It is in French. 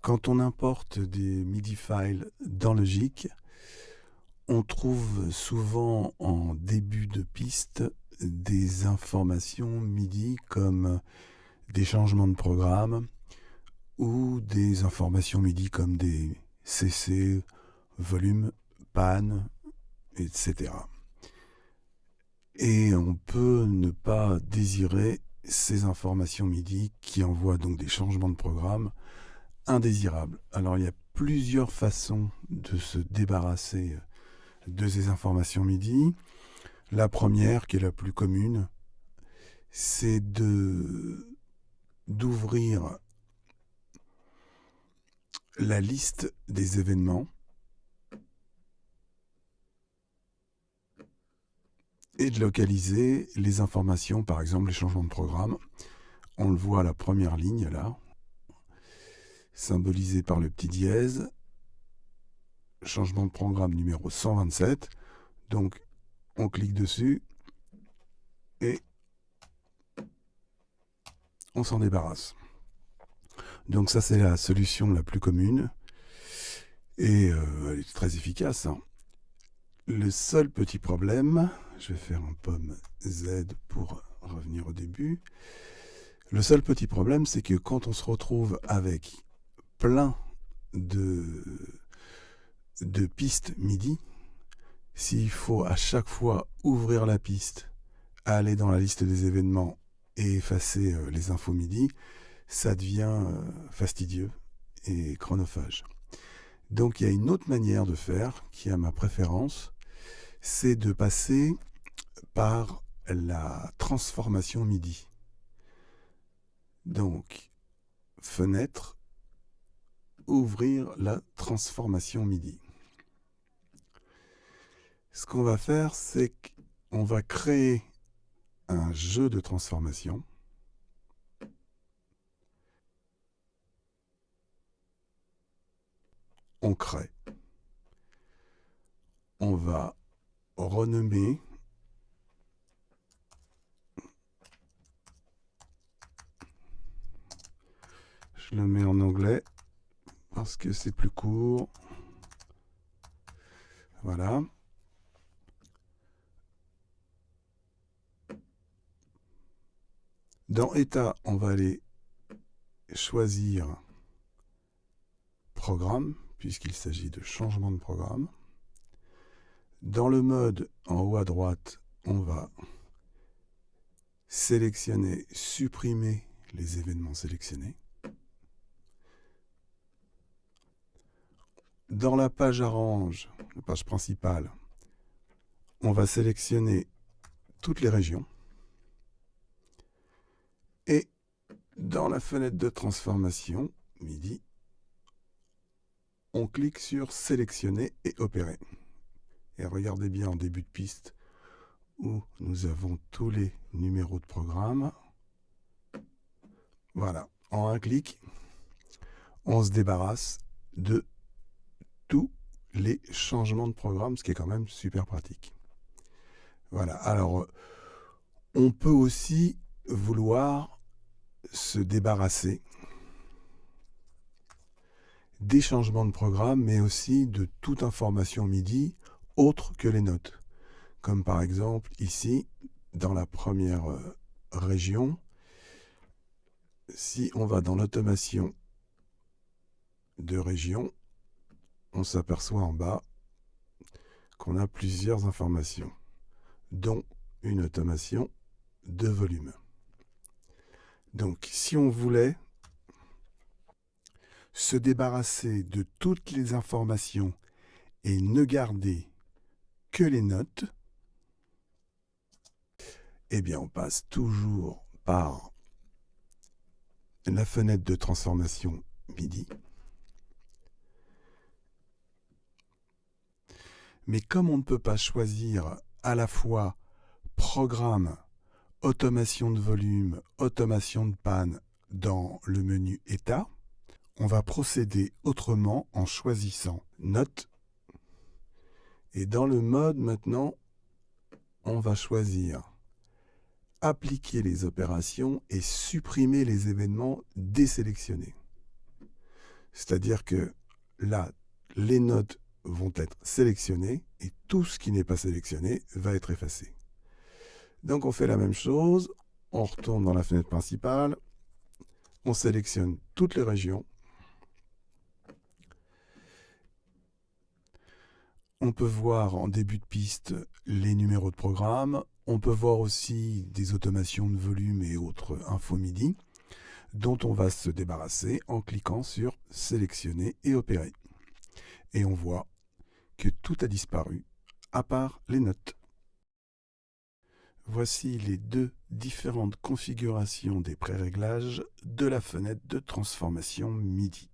Quand on importe des MIDI files dans Logic, on trouve souvent en début de piste des informations MIDI comme des changements de programme ou des informations MIDI comme des CC, volume, pan, etc. Et on peut ne pas désirer ces informations MIDI qui envoient donc des changements de programme indésirables. Alors il y a plusieurs façons de se débarrasser de ces informations MIDI. La première, qui est la plus commune, c'est d'ouvrir la liste des événements et de localiser les informations, par exemple les changements de programme. On le voit à la première ligne là, symbolisé par le petit dièse, changement de programme numéro 127. Donc on clique dessus et on s'en débarrasse. Donc ça, c'est la solution la plus commune et elle est très efficace, hein. Le seul petit problème, je vais faire un pomme Z pour revenir au début. Le seul petit problème, c'est que quand on se retrouve avec plein de pistes MIDI, s'il faut à chaque fois ouvrir la piste, aller dans la liste des événements et effacer les infos MIDI, ça devient fastidieux et chronophage. Donc il y a une autre manière de faire qui a ma préférence, c'est de passer par la transformation MIDI. Donc, fenêtre, ouvrir la transformation MIDI. Ce qu'on va faire, c'est qu'on va créer un jeu de transformation. On crée. On va renommer. Je le mets en anglais parce que c'est plus court. Voilà. Dans État, on va aller choisir Programme, puisqu'il s'agit de changement de programme. Dans le mode, en haut à droite, on va sélectionner, supprimer les événements sélectionnés. Dans la page Arrange, la page principale, on va sélectionner toutes les régions. Et dans la fenêtre de transformation, MIDI, on clique sur Sélectionner et Opérer. Et regardez bien en début de piste où nous avons tous les numéros de programme. Voilà, en un clic, on se débarrasse de tous les changements de programme, ce qui est quand même super pratique. Voilà, alors on peut aussi vouloir se débarrasser des changements de programme, mais aussi de toute information MIDI autre que les notes. Comme par exemple ici, dans la première région, si on va dans l'automation de région, on s'aperçoit en bas qu'on a plusieurs informations, dont une automation de volume. Donc si on voulait se débarrasser de toutes les informations et ne garder que les notes, eh bien on passe toujours par la fenêtre de transformation MIDI. Mais comme on ne peut pas choisir à la fois programme, automation de volume, automation de panne dans le menu État, on va procéder autrement en choisissant Notes. Et dans le mode maintenant, on va choisir Appliquer les opérations et supprimer les événements désélectionnés. C'est-à-dire que là, les notes vont être sélectionnées et tout ce qui n'est pas sélectionné va être effacé. Donc on fait la même chose, on retourne dans la fenêtre principale, on sélectionne toutes les régions. On peut voir en début de piste les numéros de programme. On peut voir aussi des automations de volume et autres infos MIDI dont on va se débarrasser en cliquant sur sélectionner et opérer. Et on voit que tout a disparu à part les notes. Voici les deux différentes configurations des préréglages de la fenêtre de transformation MIDI.